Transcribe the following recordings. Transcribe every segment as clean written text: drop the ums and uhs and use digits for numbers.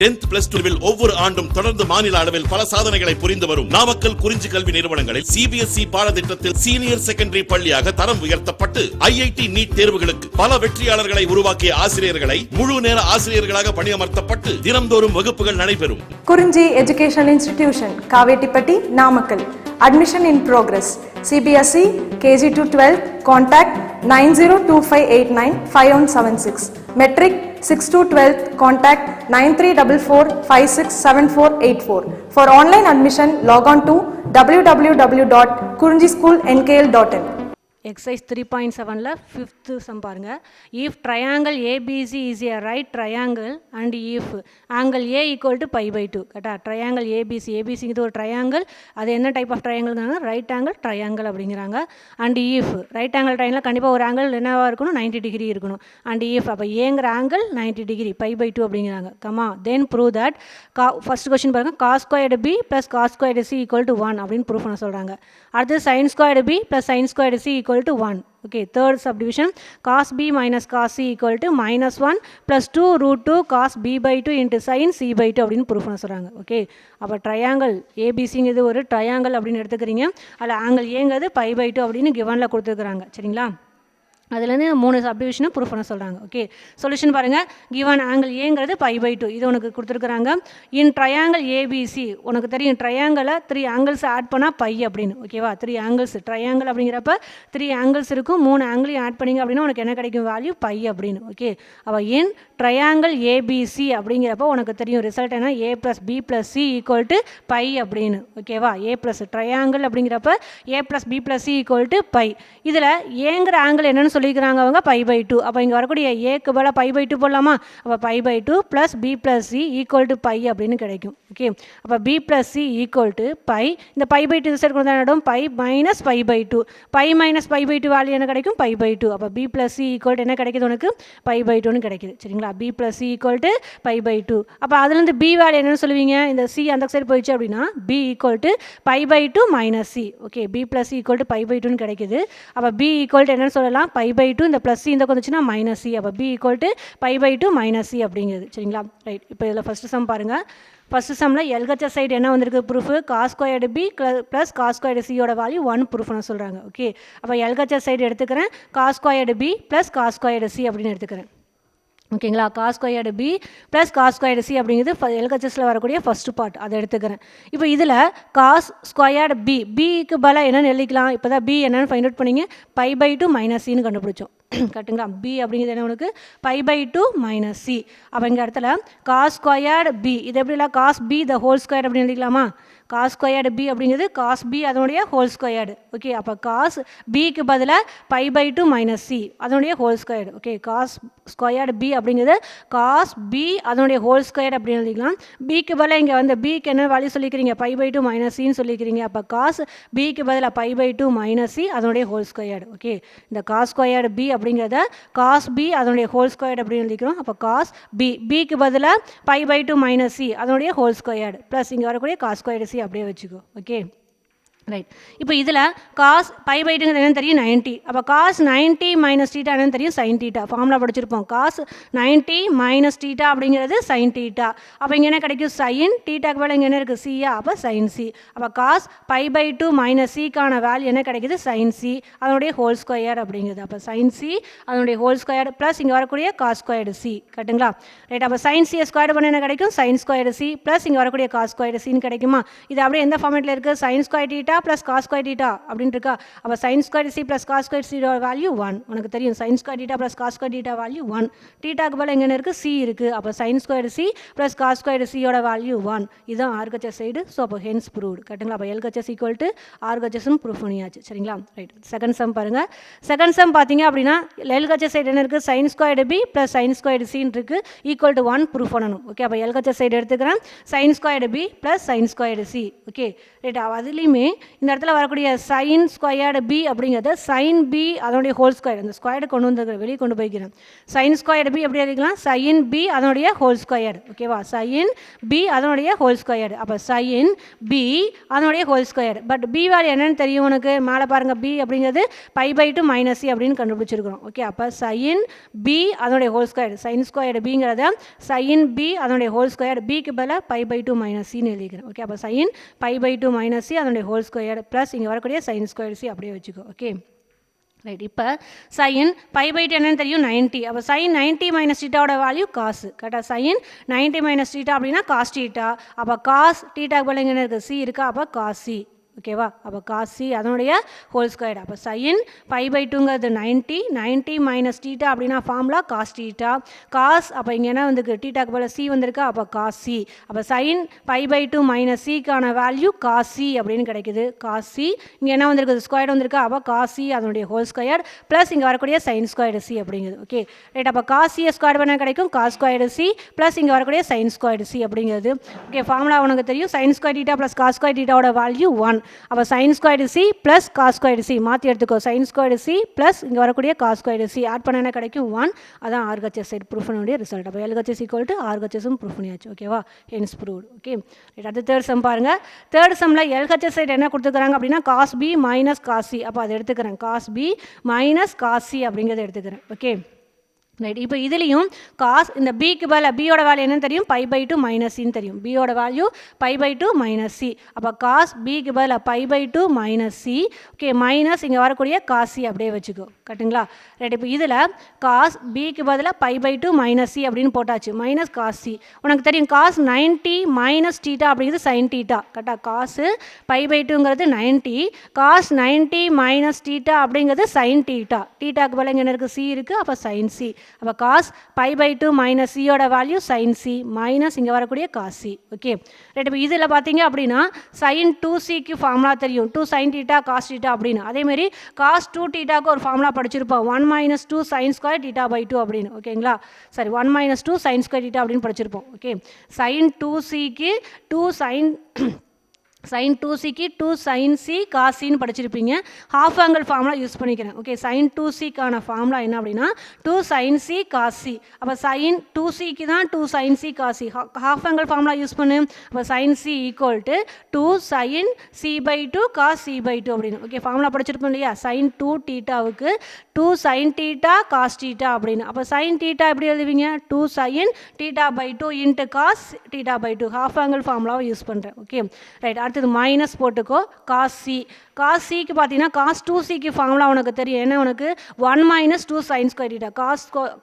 10th plus 2 ஒவ்வொரு ஆண்டும் தொடர்ந்து மாநில அளவில் பல சாதனைகளை புரிந்து வரும் நாமக்கல் குறிஞ்சி கல்வி நிறுவனங்களில் CBSE பாடத்திட்டத்தில் சீனியர் செகண்டரி பள்ளியாக தரம் உயர்த்தப்பட்டு IIT நீட் தேர்வுகளுக்கு பல வெற்றியாளர்களை உருவாக்கிய ஆசிரியர்களை முழு நேர ஆசிரியர்களாக பணியமர்த்தப்பட்டு தினம்தோறும் வகுப்புகள் நடைபெறும். குறிஞ்சி educational institution, Kavettipatti, Namakkal. Admission in progress. CBSE KG to 12. Contact 9025895176. Metric 6 to 12. Contact 9344567484. For online admission, log on to www.kurinjischoolnkl.in. Exercise 3.7 fifth sum பாருங்க. If triangle ABC is a right triangle and if angle A equal to pi by 2. கரெக்டா? triangle ABC இது ஒரு triangle. அது என்ன type of triangle? right angle triangle அப்படிங்கிறாங்க. and if right angle triangle கண்டிப்பா ஒரு angle என்னவா இருக்கணும்? 90 degree இருக்கணும். and if அப்ப ஏங்கிற angle 90 degree pi by 2 அப்படிங்கிறாங்க. Comma then prove that first question பாருங்க cos squared B plus cos squared C equal to 1 அப்படின்னு proof பண்ண சொல்றாங்க. அடுத்து sin squared B plus sin squared C equal to 1. Okay, third subdivision cos B minus cos C equal to minus 1 plus 2 root 2 cos B by 2 into sin C by 2 அப்படின்னு proof பண்ண சொல்றாங்க. Okay, அப்போ triangle ஏபிசிங்கிறது ஒரு triangle அப்படின்னு எடுத்துக்கிறீங்க. அதில் angle ஏங்கிறது by by 2 அப்படின்னு கிவனில் கொடுத்துருக்குறாங்க. சரிங்களா? அதுலேருந்து 3 சப்டிவிஷனை ப்ரூஃப் பண்ண சொல்கிறாங்க. ஓகே, சொல்யூஷன் பாருங்கள். கிவன் ஆங்கிள் ஏங்கிறது பை பை 2 இது உனக்கு கொடுத்துருக்குறாங்க. இன் ட்ரையாங்கிள் ஏபிசி உனக்கு தெரியும் ட்ரையாங்கிளை 3 ஆங்கிள்ஸ் ஆட் பண்ணால் பை அப்படின்னு. ஓகேவா? 3 ஆங்கிள்ஸ் ட்ரையாங்கிள் அப்படிங்கிறப்ப 3 ஆங்கிள்ஸ் இருக்கும். 3 ஆங்கிளையும் ஆட் பண்ணிங்க அப்படின்னா உனக்கு என்ன கிடைக்கும்? வேல்யூ பை அப்படின்னு. ஓகே, அப்போ இன் ட்ரையாங்கிள் ஏபிசி அப்படிங்கிறப்ப உனக்கு தெரியும் ரிசல்ட் என்ன? A + B + C equal to pi அப்படின்னு. ஓகேவா? A + ட்ரையாங்கிள் அப்படிங்கிறப்ப A + B + C equal to pi. இதில் ஏங்கிற ஆங்கிள் என்னன்னு சொல்லிக்கிறாங்க அவங்க? Pi by 2. அப்போ இங்கே வரக்கூடிய ஏக்கு பதிலாக பை பை 2 போடலாமா? அப்போ pi by 2 plus B + C equal to pi அப்படின்னு கிடைக்கும். ஓகே, அப்போ B + C equal to pi. இந்த பை பை 2 சைடு கொண்டு தான் pi minus pi by 2. Pi minus pi by 2 value என்ன கிடைக்கும்? Pi by 2. அப்போ B + C ஈக்குவல் டு என்ன கிடைக்குது உனக்கு? பை பை 2ன்னு கிடைக்குது. சரிங்களா? B + C equal to pi by 2. அப்போ அதுலேருந்து B வேல்யூ என்னன்னு சொல்லுவீங்க? இந்த C அந்த சைடு போயிடுச்சு அப்படின்னா B equal to pi by 2 minus C. Okay, B + C equal to pi by 2ன்னு கிடைக்குது. அப்போ B ஈக்குவல் டு என்னன்னு சொல்லலாம்? பை பை 2 இந்த ப்ளஸ் C இந்த வந்துச்சுன்னா மைனஸ் C. அப்போ B equal to pi by 2 minus C அப்படிங்கிறது. சரிங்களா? ரைட், இப்போ இதில் ஃபஸ்ட்டு சம் பாருங்கள். ஃபஸ்ட்டு சம்மில் LHS சைடு என்ன வந்திருக்கு? Proof cos squared B plus cos squared சியோட வேல்யூ 1 ப்ரூஃப்னு சொல்கிறாங்க. ஓகே, அப்போ LHS சைடு எடுத்துக்கிறேன். Cos squared B plus cos squared C அப்படின்னு எடுத்துக்கிறேன். ஓகேங்களா? Cos squared B plus cos squared C அப்படிங்கிறது LHSல வரக்கூடிய ஃபஸ்ட்டு பார்ட், அதை எடுத்துக்கிறேன். இப்போ இதில் காஸ் ஸ்கொயர்டு பிக்கு பதிலாக என்னென்னு எழுதிக்கலாம்? இப்போ தான் B என்னென்னு ஃபைண்ட் அவுட் பண்ணிங்க. பை பை 2 மைனஸ் சின்னு கண்டுபிடிச்சோம். கரெக்டுங்களா? B அப்படிங்கிறது என்ன உனக்கு? Pi by 2 minus C. அப்போ இங்கே இடத்துல காஸ் ஸ்கொயர்டு B இது எப்படிலாம்? Cos B the whole square அப்படின்னு எழுதிக்கலாமா? காஸ் ஸ்கொயர்டு B அப்படிங்கிறது காஸ் B அதனுடைய ஹோல் ஸ்கொயர்டு. ஓகே, அப்போ காஸ் Bக்கு பதிலாக பை பை 2 மைனஸ் C அதனுடைய whole squared. Okay, cos squared B அப்படிங்கிறது காஸ் B அதனுடைய ஹோல் ஸ்கொயர் அப்படின்னு எழுதிக்கலாம். Bக்கு பதிலாக இங்கே வந்து Bக்கு என்ன வேல்யூ சொல்லிக்கிறீங்க? பை பை 2 மைனஸ் சின்னு சொல்லிக்கிறீங்க. அப்போ காஸ் Bக்கு பதிலாக பை பை 2 மைனஸ் C அதனுடைய ஹோல் ஸ்கொயர்டு. ஓகே, இந்த காஸ் ஸ்கொயர்டு B அப்படிங்கிறத காஸ் B அதனுடைய ஹோல் ஸ்கொயர்டு அப்படின்னு எழுதிக்கிறோம். அப்போ காஸ் Bக்கு பதிலாக பை பை 2 மைனஸ் C அதனுடைய ஹோல் ஸ்கொயர்டு ப்ளஸ் இங்கே வரக்கூடிய காஸ் ஸ்கொயர்டு C அப்படியே வச்சுக்கோ. Okay, right. இப்போ இதில் காஸ் பை பை 2 என்னன்னு தெரியும்? 90. அப்போ காஸ் 90 மைனஸ் டீட்டா என்னன்னு தெரியும்? Sine theta. ஃபார்முலா படிச்சிருப்போம். காஸ் 90 மைனஸ் டீட்டா அப்படிங்கிறது சைன் டீட்டா. அப்போ இங்கே என்ன கிடைக்கும்? சைன் டீட்டாக்கு வேலை இங்கே என்ன இருக்குது? சியா. அப்போ சைன் சி. அப்போ காஸ் பை பை 2 மைனஸ் சிக்கான வேல்யூ என்ன கிடைக்குது? சைன் சி அதனுடைய ஹோல் ஸ்கொயர் அப்படிங்கிறது. அப்போ சைன் சி அதனுடைய ஹோல் ஸ்கொயர் ப்ளஸ் இங்கே வரக்கூடிய காஸ் ஸ்கொயர்டு சி. கரெக்டுங்களா? ரைட். அப்போ சைன் சியை ஸ்கொயர் பண்ண என்ன கிடைக்கும்? சைன் ஸ்கொயர்டு சி ப்ளஸ் இங்கே வரக்கூடிய காஸ் ஸ்கொயர்டு சின்னு கிடைக்குமா? இது அப்படியே எந்த ஃபார்மேட்டில் இருக்குது? Sine square theta plus cos square theta அப்படின்னு இருக்கா? அப்போ sine square C plus cos square சியோட வேல்யூ 1. உனக்கு தெரியும் sine square theta plus cos square theta value 1. டீட்டாக்கு பதில் எங்கே இருக்குது? சி இருக்குது. அப்போ sine square C plus cos square சியோட வேல்யூ 1. இதுதான் RHS சைடு. ஸோ அப்போ ஹென்ஸ் ப்ரூவ்டு. கரெக்டுங்களா? அப்போ LHS ஈக்குவல் டு RHSன்னு ப்ரூஃப் பண்ணியாச்சு. சரிங்களா? ரைட். செகண்ட் சம் பாருங்கள். செகண்ட் சம் பார்த்தீங்க அப்படின்னா LHS சைடு என்ன இருக்குது? Sine squared B plus sine squared சின்னு இருக்குது. ஈக்குவல் டு 1 ப்ரூஃப் பண்ணணும். ஓகே, அப்போ LHS சைடு எடுத்துக்கிறேன். Sine squared B plus sine squared C. Okay, right. அதுலேயுமே இந்த இடத்துல வரக்கூடிய சைன் ஸ்கொயர்டு பி அப்படிங்கிறது சைன் பி அதனுடைய ஹோல் ஸ்கொயர், அந்த ஸ்கொயர்டு கொண்டு வந்து வெளியே கொண்டு போய்க்கிறேன். சைன் ஸ்கொயர்டு பி எப்படி எழுதிக்கலாம், சைன் பி அதனுடைய ஹோல் ஸ்கொயர். ஓகேவா, சைன் பி அதனுடைய ஹோல் ஸ்கொயர். அப்போ சைன் பி அதனுடைய whole square. But B value என்னன்னு தெரியும் உனக்கு, மேலே பாருங்கள் பி அப்படிங்கிறது π/2 - c அப்படின்னு கண்டுபிடிச்சிருக்கிறோம். ஓகே, அப்போ சைன் பி அதனுடைய ஹோல் ஸ்கொயர், சைன் ஸ்கொயர்டு பிங்கிறத சைன் பி அதனுடைய ஹோல் ஸ்கொயர், பிக்கு பதிலாக π/2 - c எழுதிக்கிறேன். ஓகே, அப்போ சைன் π/2 - c அதனுடைய ஹோல் ஸ்கொயர் ப்ளஸ் இங்கே வரக்கூடிய சைன் ஸ்கொயர் சி அப்படியே வச்சுக்கோ. Okay right. இப்போ சைன் π/2 என்னன்னு தெரியும் 90. அப்போ சைன் 90 - θவோட வேல்யூ காசு. கரெக்டாக, சைன் 90 - θ அப்படின்னா காஸ் θ. அப்போ காஸ் θக்கு பதில் என்ன இருக்குது, சி இருக்கா, அப்போ காஸ் சி. ஓகேவா, அப்போ காஸ் சி அதனுடைய ஹோல் ஸ்கொயர். அப்போ சைன் π/2ங்கிறது 90 - θ அப்படின்னா ஃபார்முலா காஸ் θ. காஸ் அப்போ இங்கே என்ன வந்துருக்கு, θக்கு பதில் சி வந்திருக்கா, அப்போ காஸ் சி. அப்போ சைன் π/2 - c-க்கான வேல்யூ காஸ் சி அப்படின்னு கிடைக்குது. காஸ் சி இங்கே என்ன வந்திருக்கு, ஸ்கொயர் வந்திருக்கா, அப்போ காஸ் சி அதனுடைய ஹோல் ஸ்கொயர் ப்ளஸ் இங்கே வரக்கூடிய சைன் ஸ்கொயர் சி அப்படிங்குது. Okay right. அப்போ காஸ் சியை ஸ்கொயர் பண்ணால் கிடைக்கும் காஸ் ஸ்கொயர் சி ப்ளஸ் இங்கே வரக்கூடிய சைன் ஸ்கொயர் சி அப்படிங்கிறது. ஓகே, ஃபார்முலா உனக்கு தெரியும், sine square θ plus cos square θவோட வேல்யூ 1. அப்போ sine squared C plus cos squared C மாற்றி எடுத்துக்கோ. சைன் ஸ்கொயர்டு சி ப்ளஸ் இங்கே வரக்கூடிய காஸ் ஸ்கொயர்டு சி ஆட் பண்ண என்ன கிடைக்கும் 1. அதான் RHS சைட் ப்ரூஃப் பண்ண ரிசல்ட். அப்போ LHS = RHSம் ப்ரூஃப் பண்ணியாச்சு. ஓகேவா, ஹென்ஸ் ப்ரூவ்டு. Okay right. அடுத்து தேர்ட் சம் பாருங்கள். தேர்ட் சம்மில் LHS சைட் என்ன கொடுத்துக்கிறாங்க அப்படின்னா cos B minus cos C. அப்போ அதை எடுத்துக்கிறேன், cos B minus cos C அப்படிங்கிறத எடுத்துக்கிறேன். Okay right. இப்போ இதுலேயும் காஸ் இந்த பிக்கு பதில் பியோட வேல்யூ என்னன்னு தெரியும், π/2 - c தெரியும். பியோட வேல்யூ π/2 - c. அப்போ காஸ் பிக்கு பதில் π/2 - c. ஓகே மைனஸ் இங்கே வரக்கூடிய காஸ் சி அப்படியே வச்சுக்கோ. கரெக்டுங்களா, ரைட். இப்போ இதில் காஸ் பிக்கு பதில் π/2 - c அப்படின்னு போட்டாச்சு, மைனஸ் காஸ் சி. உனக்கு தெரியும் காஸ் 90 - θ அப்படிங்கிறது சைன் θ. கரெக்டாக, காசு π/2ங்கிறது 90, காஸ் 90 - θ அப்படிங்கிறது சைன் θ. θக்கு பதில் என்ன இருக்குது, சி இருக்குது, அப்போ சைன் சி. அப்போ காஸ் π/2 - c-யோட வேல்யூ சைன் சி மைனஸ் இங்கே வரக்கூடிய காஸ் சி. Okay right. இப்போ இதில் பார்த்தீங்க அப்படின்னா சைன் 2c-க்கு ஃபார்முலா தெரியும், 2 சைன் θ காஸ் θ அப்படின்னு. அதேமாரி காஸ் 2θக்கு ஒரு ஃபார்முலா படிச்சிருப்போம், 1 - 2 சைன் ஸ்கொயர் θ/2 அப்படின்னு. ஓகேங்களா, சரி 1 - 2 சைன் ஸ்கொயர் θ அப்படின்னு படிச்சிருப்போம். ஓகே, சைன் 2c-க்கு 2 சைன் 2 சைன் சி காஸ் சின்னு படிச்சிருப்பீங்க. ஹாஃப் ஆங்கிள் ஃபார்முலா யூஸ் பண்ணிக்கிறேன். ஓகே, சைன் 2c-க்கான ஃபார்முலா என்ன அப்படின்னா 2 சைன் சி காஸ் சி. அப்போ சைன் 2c-க்கு தான் 2 sine C cos C. Half angle formula use பண்ணு. அப்போ sine C = 2 sine c/2 cos c/2 அப்படின்னு. ஓகே, ஃபார்முலா படிச்சிருப்போம் இல்லையா, சைன் 2 θவுக்கு 2 சைன் θ காஸ் θ அப்படின்னு. அப்போ சைன் θ எப்படி எழுதுவீங்க, 2 sine θ/2 into cos θ/2. Half angle ஃபார்முலாவை யூஸ் பண்ணுறேன். Okay right. அடுத்தது மைனஸ் போட்டுக்கோ, காஸ் சி. காஸ் சிக்கு பார்த்தீங்கன்னா காஸ் 2c-க்கு ஃபார்முலா உனக்கு தெரியும், என்ன உனக்கு 1 - 2 சைன் ஸ்கொயர் θ.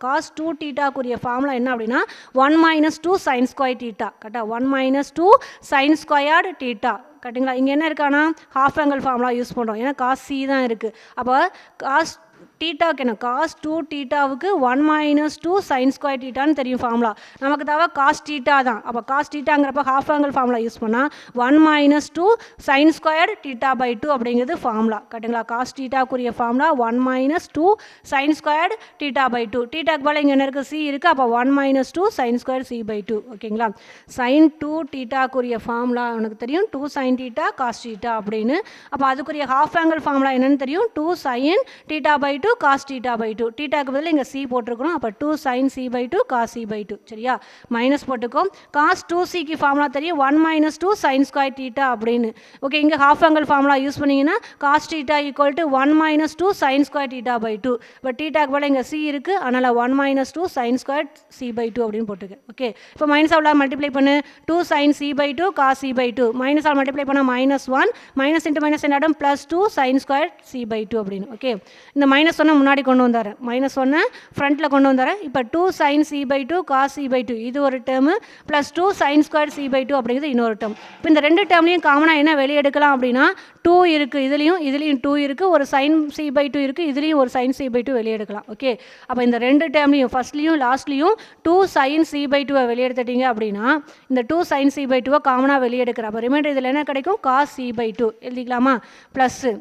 காஸ் 2θக்குரிய ஃபார்முலா என்ன அப்படின்னா 1 - 2 சைன் ஸ்கொயர் θ. கரெக்டாக, 1 - 2 சைன் ஸ்கொயர்டு θ. கரெக்டுங்களா, இங்கே என்ன இருக்கானா ஹாஃப் ஆங்கிள் ஃபார்முலா யூஸ் பண்ணுறோம், ஏன்னா காஸ் சி தான் இருக்குது. அப்போ காஸ் θக்கு என்ன, காஸ் 2θவுக்கு 1 - 2 சைன் ஸ்கொயர் θன்னு தெரியும் ஃபார்முலா. நமக்கு தேவை காஸ் θ தான். அப்போ காஸ் θங்கிறப்ப ஹாஃப் ஆங்கிள் ஃபார்முலா யூஸ் பண்ணால் 1 - 2 சைன் ஸ்கொயர் θ/2 அப்படிங்கிறது ஃபார்முலா. கரெக்டுங்களா, காஸ் θக்குரிய ஃபார்முலா 1 - 2 சைன் ஸ்கொயர் θ/2. θக்கு பதில் இங்கே என்ன இருக்குது, சி இருக்குது. அப்போ 1 - 2 சைன் ஸ்கொயர் c/2. ஓகேங்களா, சைன் 2θக்குரிய ஃபார்முலா உனக்கு தெரியும் 2 சைன் θ காஸ் θ அப்படின்னு. அப்போ அதுக்குரிய ஹாஃப் ஆங்கிள் ஃபார்முலா என்னன்னு தெரியும், 2 சைன் θ/2 காஸ் θ/2. θக்கு பதில் இங்கே சி போட்டிருக்கணும். அப்போ 2 சைன் c/2 காஸ் c/2. சரியா, மைனஸ் போட்டுக்கோம். காஸ் 2c-க்கு ஃபார்முலா தெரியும் 1 - 2 சைன் ஸ்கொயர் θ அப்படின்னு. ஓகே, இங்கே ஹாஃப் ஆங்கிள் ஃபார்முலா யூஸ் பண்ணிங்கன்னா காஸ் θ = 1 - 2 சைன் ஸ்கொயர் θ/2. இப்போ θக்கு பதில் இங்கே சி இருக்குது, அதனால் 1 - 2 சைன் ஸ்கொயர் c/2 அப்படின்னு போட்டுக்க. ஓகே, இப்போ மைனஸ் அவ்வளோ மல்டிப்ளை பண்ணு, 2 sine c/2 cos c/2. Minus all multiply பண்ணால் -1, மைனஸ் இன்ட்டு மைனஸ் என்ன ஆடும், +2 சைன் ஸ்கொயர் c/2 அப்படின்னு. ஓகே, இந்த மைனஸ் ஒன்று முன்னாடி கொண்டு வந்தாரேன், மைனஸ் ஒன்று ஃப்ரண்ட்டில் கொண்டு வந்தாரேன். இப்போ 2 சைன் c/2 காஸ் c/2 இது ஒரு டேர்மு, +2 சைன் ஸ்கொயர் c/2 அப்படிங்கிறது இன்னொரு டேர்ம். இப்போ இந்த ரெண்டு டேர்ம்லையும் காமனாக என்ன வெளியே எடுக்கலாம் அப்படின்னா 2 இருக்குது, இதுலேயும் 2 இருக்குது, ஒரு சைன் c/2 இருக்குது, இதுலேயும் ஒரு சைன் c/2 வெளியே எடுக்கலாம். ஓகே, அப்போ இந்த ரெண்டு டேர்ம்லையும் ஃபர்ஸ்ட்லேயும் லாஸ்ட்லேயும் 2 சைன் c/2 வெளியே எடுத்துட்டீங்க அப்படின்னா இந்த 2 சைன் c/2 காமனாக வெளியே எடுக்கிறேன். அப்போ ரிமைண்டர் இதில் என்ன கிடைக்கும், காஸ் c/2 எழுதிக்கலாமா, ப்ளஸ்ஸு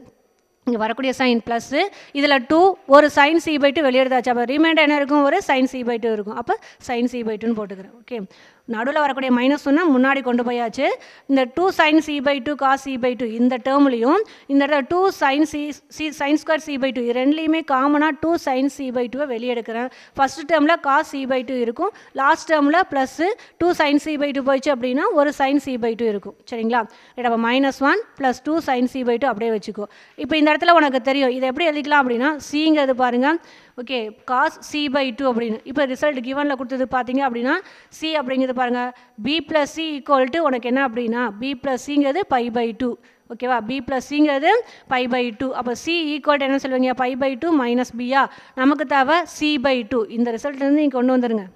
இங்கே வரக்கூடிய சைன் ப்ளஸ்ஸு, இதில் 2 ஒரு சைன் c/2 வெளியே எடுத்தாச்சு. அப்போ ரிமைண்டர் என்ன இருக்கும், ஒரு சைன் c/2 இருக்கும். அப்போ சைன் c/2ன்னு போட்டுக்கிறேன். ஓகே நடுவில் வரக்கூடிய மைனஸ் ஒன்று முன்னாடி கொண்டு போயாச்சு. இந்த 2 sin c/2 cos c/2 இந்த டேர்ம்லையும் இந்த இடத்துல 2 sin sin ஸ்கொயர் c/2 இது ரெண்டுலேயுமே காமனாக 2 sin c/2 வெளியே எடுக்கிறேன். ஃபர்ஸ்ட் டேர்மில் cos c/2 இருக்கும், லாஸ்ட் டேர்மில் ப்ளஸ் 2 sin c/2 போயிடுச்சு அப்படின்னா ஒரு sin c/2 இருக்கும். சரிங்களா? ரைட், அப்போ -1 + 2 sin c/2 அப்படியே வச்சுக்கோ. இப்போ இந்த இடத்துல உனக்கு தெரியும் இதை எப்படி எழுதிக்கலாம் அப்படின்னா சிங்கிறது பாருங்கள், ஓகே, cos c/2 அப்படின்னு. இப்போ ரிசல்ட் கிவனில் கொடுத்தது பார்த்தீங்க அப்படின்னா சி அப்படிங்கிறது பாருங்கள் b + c = உனக்கு என்ன அப்படின்னா b + cங்கிறது π/2. ஓகேவா? b + cங்கிறது π/2. அப்போ c = என்ன சொல்லுவீங்க, π/2 - b-ஆ? நமக்கு தேவை c/2. இந்த ரிசல்ட்லேருந்து நீங்கள் கொண்டு வந்துடுங்க.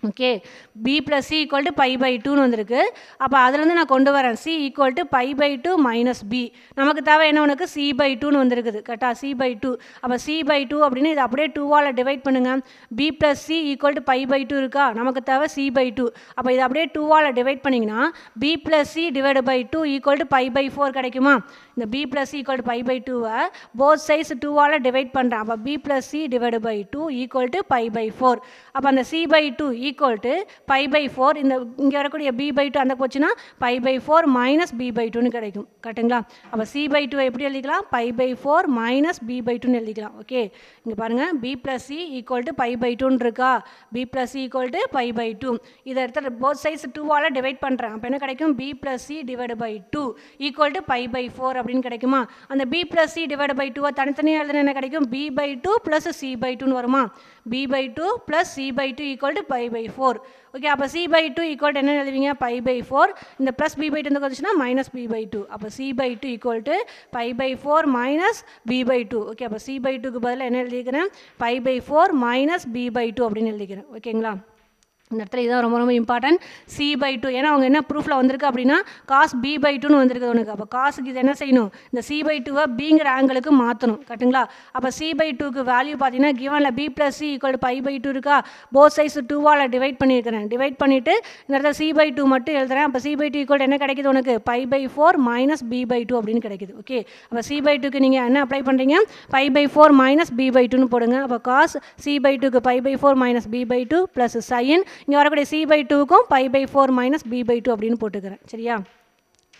ஓகே, b + c = π/2ன்னு வந்திருக்கு. அப்போ அதுலேருந்து நான் கொண்டு வரேன் c = π/2 - b. நமக்கு தேவை என்ன, உனக்கு c/2ன்னு வந்திருக்குது. கரெக்டாக? c/2. அப்போ c/2 அப்படின்னு இதை அப்படியே 2ஆல் டிவைட் பண்ணுங்கள். b + c = π/2 இருக்கா? நமக்கு தேவை c/2. அப்போ இதை அப்படியே 2ஆல் டிவைட் பண்ணிங்கன்னா b + c / 2 = π/4 கிடைக்குமா? இந்த b + c = π/2-வை போத் சைஸ் 2ஆல் டிவைட் பண்ணுறேன். அப்போ b + c / 2 = π/4. அப்போ அந்த c/2 = π/4. இந்த இங்கே வரக்கூடிய b/2 அந்த போச்சுன்னா π/4 - b/2ன்னு கிடைக்கும். கரெக்டுங்களா? அப்போ c/2 எப்படி எழுதிக்கலாம், π/4 - b/2ன்னு எழுதிக்கலாம். ஓகே, இங்கே பாருங்கள் b + c = π/2ன்னு இருக்கா? b + c = π/2. இதை எடுத்து போத் சைஸ் 2ஆல் டிவைட் பண்ணுறேன். அப்போ என்ன கிடைக்கும், b + c / 2 = π/4 அப்படின்னு கிடைக்குமா? அந்த b + c / 2-வை தனித்தனியாக எழுதுனா என்ன கிடைக்கும், b/2 + c/2ன்னு வருமா? b/2 + c/2 = π/4. ஓகே, அப்போ c/2 = என்ன எழுதுவீங்க, π/4. இந்த ப்ளஸ் b/2 வந்து வந்துச்சுன்னா -b/2. அப்போ c/2 = π/4 - b/2. ஓகே, அப்போ c/2க்கு பதிலாக என்ன எழுதிக்கிறேன், π/4 - b/2 அப்படின்னு எழுதிக்கிறேன். ஓகேங்களா? இந்த இடத்துல இதுதான் ரொம்ப ரொம்ப இம்பார்ட்டன்ட், c/2. ஏன்னா அவங்க என்ன ப்ரூஃபில் வந்திருக்கு அப்படின்னா cos b/2ன்னு வந்திருக்கு உனக்கு. அப்போ காசுக்கு இது என்ன செய்யணும், இந்த c/2-வை பிங்கிற ஆங்கிளுக்கு மாற்றணும். கரெக்டுங்களா? அப்போ c/2க்கு வேல்யூ பார்த்தீங்கன்னா கிவனில் b + c = π/2 இருக்கா? போத் சைஸ் 2ஆல் டிவைட் பண்ணியிருக்கிறேன். டிவைட் பண்ணிவிட்டு இந்த இடத்துல c/2 மட்டும் எழுதுறேன். அப்போ c/2 = என்ன கிடைக்குது உனக்கு, π/4 - b/2 அப்படின்னு கிடைக்குது. ஓகே, அப்போ c/2க்கு நீங்கள் என்ன அப்ளை பண்ணுறீங்க, π/4 - b/2ன்னு போடுங்க. அப்போ cos c/2க்கு π/4 - b/2 ப்ளஸ் sin இங்கே வரக்கூடிய c/2க்கும் π/4 - b/2 அப்படின்னு போட்டுக்கிறேன். சரியா?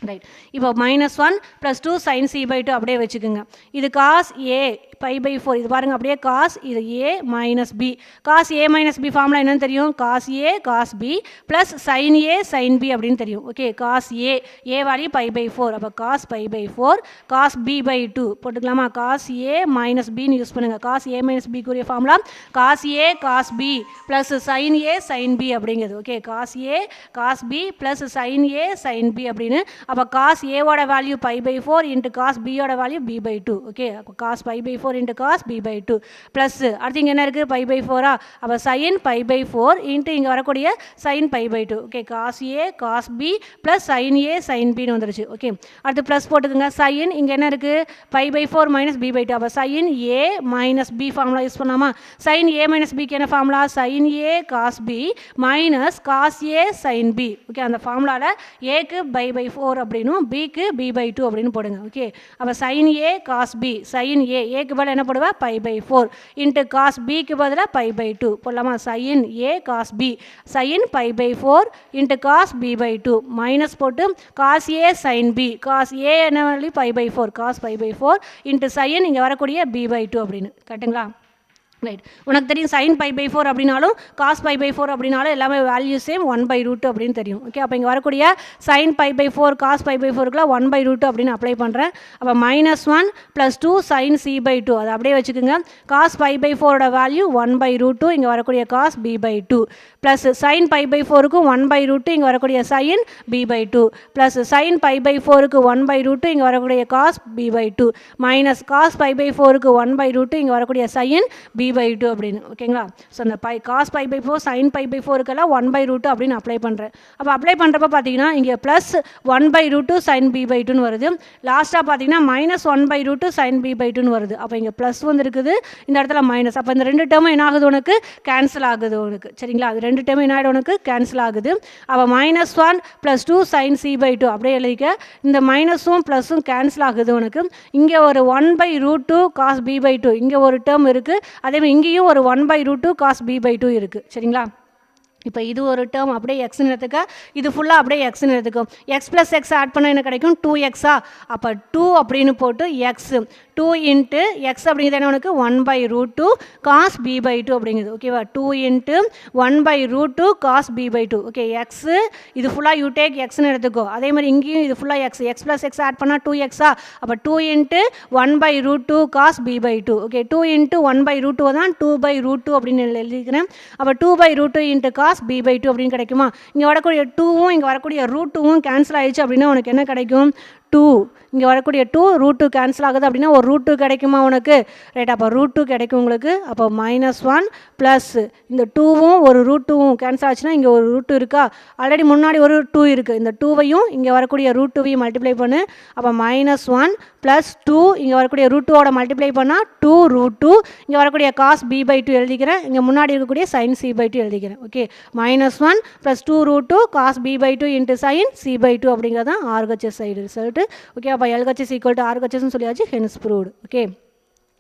ரைட், இப்போ -1 + 2 sin c/2 அப்படியே வச்சுக்கோங்க. இது cos a π/4. இது பாருங்கள் அப்படியே cos, இது a - b. cos a - b formula என்னன்னு தெரியும், cos a cos b plus sin a sin b அப்படின்னு தெரியும். Okay, cos a value π/4. அப்போ cos π/4 cos b/2 போட்டுக்கலாமா? cos a - bன்னு யூஸ் பண்ணுங்கள். cos a - b கூறிய formula cos a cos b plus sin a sin b அப்படிங்கிறது. Okay, cos a cos b plus sin a sin b அப்படின்னு. அப்போ cos a-ஓட value π/4 into cos b-ஓட value b/2. Okay, அப்போ cos π/4 into cos b/2 plus அடுத்து இங்கே என்ன இருக்குது, π/4-ஆ? அப்போ sin π/4 இன்ட்டு இங்கே வரக்கூடிய sin π/2. Okay, cos a cos b plus sin a sin b-ன்னு வந்துருச்சு. ஓகே, அடுத்து ப்ளஸ் போட்டுக்குங்க. sin இங்கே என்ன இருக்குது, π/4 - b/2. அப்போ sin a - b formula use பண்ணாமா? sin a - b-க்கு என்ன formula, sin a cos b minus cos a sin b. Okay, அந்த ஃபார்முலாவில் a-க்கு π/4 அப்படின்னும் b-க்கு b/2 அப்படின்னு போடுங்க. ஓகே, அப்போ sin a cos b, sin a-க்கு பதில் என்ன போடுவேன், π/4 இன்ட்டு cos b-க்கு பதிலாக π/2 போடலாமா? sin a cos b sin π/4 into cos b/2 minus போட்டு cos a sin b, cos a என்ன வேல்யூ, π/4 cos π/4 இன்ட்டு sin இங்கே வரக்கூடிய b/2 அப்படின்னு. கரெக்டுங்களா? ரைட், உனக்கு தெரியும் sin π/4 அப்படின்னாலும் cos π/4 அப்படின்னாலும் எல்லாமே வேல்யூ சேம் 1/√2 அப்படின்னு தெரியும். ஓகே, அப்போ இங்கே வரக்கூடிய sin π/4 cos π/4க்குலாம் 1/√2 அப்படின்னு அப்ளை பண்ணுறேன். அப்போ -1 + 2 sin c/2 அதை அப்படியே வச்சுக்கோங்க. cos π/4ஓட வேல்யூ 1/√2, இங்கே வரக்கூடிய cos b/2 ப்ளஸ் sin π/4க்கு 1/√2, இங்கே வரக்கூடிய sin b/2 ப்ளஸ் sin π/4க்கு 1/√2, இங்கே வரக்கூடிய cos b/2 மைனஸ் cos π/4க்கு 1/√2, இங்கே வரக்கூடிய sin b/2 அப்படின்னு. ஓகேங்களா? ஸோ அந்த cos π/4 sin π/4க்கெல்லாம் 1/√2 அப்படின்னு அப்ளை பண்ணுறேன். அப்போ அப்ளை பண்ணுறப்ப பார்த்தீங்கன்னா இங்கே ப்ளஸ் 1/√2 sin b/2ன்னு வருது. லாஸ்ட்டாக பார்த்தீங்கன்னா -1/√2 sin b/2ன்னு வருது. அப்போ இங்கே ப்ளஸ் வந்து இருக்குது, இந்த இடத்துல மைனஸ். அப்போ இந்த ரெண்டு டேர்மும் என்ன ஆகுது உனக்கு, கேன்சல் ஆகுது உனக்கு. சரிங்களா? அது ரெண்டு டேர்மும் என்ன ஆகிடும் உனக்கு, கேன்சல் ஆகுது. அப்போ -1 + 2 sin c/2 அப்படியே எழுதிக்க. இந்த மைனஸும் ப்ளஸும் கேன்சல் ஆகுது உனக்கு. இங்கே ஒரு 1/√2 cos b/2 இங்கே ஒரு டேர்ம் இருக்குது. அதேமாதிரி இங்கேயும் ஒரு 1/√2 cos b/2 இருக்குது. சரிங்களா? இப்போ இது ஒரு டேர்ம் அப்படியே எக்ஸ்னு எடுத்துக்க, இது ஃபுல்லாக அப்படியே எக்ஸ்னு எடுத்துக்கும். எக்ஸ் ப்ளஸ் எக்ஸ் ஆட் பண்ணால் என்ன கிடைக்கும்? 2x. அப்போ 2 அப்படின்னு போட்டு எக்ஸ் 2 இன்ட்டு எக்ஸ் அப்படிங்கிறது என்ன உனக்கு 1/√2 காஸ் b/2 அப்படிங்குது. ஓகேவா? 2 into 1/√2 cos b/2. Okay, x இது ஃபுல்லாக யூ டேக் எக்ஸ்னு எடுத்துக்கோ. அதே மாதிரி இங்கேயும் இது ஃபுல்லாக எக்ஸ் ப்ளஸ் எக்ஸ் ஆட் பண்ணால் 2x. அப்போ 2 into 1/√2 cos b/2. Okay, 2 into 1/√2 தான் 2/√2 அப்படின்னு எழுதிக்கிறேன். அப்போ 2/√2 இன்ட்டு காஸ் b/2 அப்படின்னு கிடைக்குமா? இங்கே வரக்கூடிய 2வும் இங்கே வரக்கூடிய √2வும் கேன்சல் ஆயிடுச்சு அப்படின்னா உனக்கு என்ன கிடைக்கும்? 2. இங்கே வரக்கூடிய 2 √2 கேன்சல் ஆகுது அப்படின்னா ஒரு √2 கிடைக்குமா உனக்கு? ரைட், அப்போ √2 கிடைக்கும் உங்களுக்கு. அப்போ -1 ப்ளஸ் இந்த 2வும் ஒரு √2வும் கேன்சல் ஆச்சுன்னா இங்கே ஒரு √2 இருக்கா? ஆல்ரெடி முன்னாடி ஒரு 2 இருக்குது. இந்த 2வையும் இங்கே வரக்கூடிய √2வையும் மல்டிப்ளை பண்ணு. அப்போ -1 ப்ளஸ் 2 இங்கே வரக்கூடிய √2ஓட மல்டிப்ளை பண்ணால் 2√2. இங்கே வரக்கூடிய காஸ் b/2 எழுதிக்கிறேன். இங்கே முன்னாடி இருக்கக்கூடிய சைன் c/2 எழுதிக்கிறேன். Okay, -1 plus 2√2 cos b/2 into sine c/2 அப்படிங்கிறது தான் RHS சைடு ரிசல்ட்டு. ஓகே, அப்போ LHS ஈக்குவல் டு RHSன்னு சொல்லியாச்சு. Hence proved. Okay,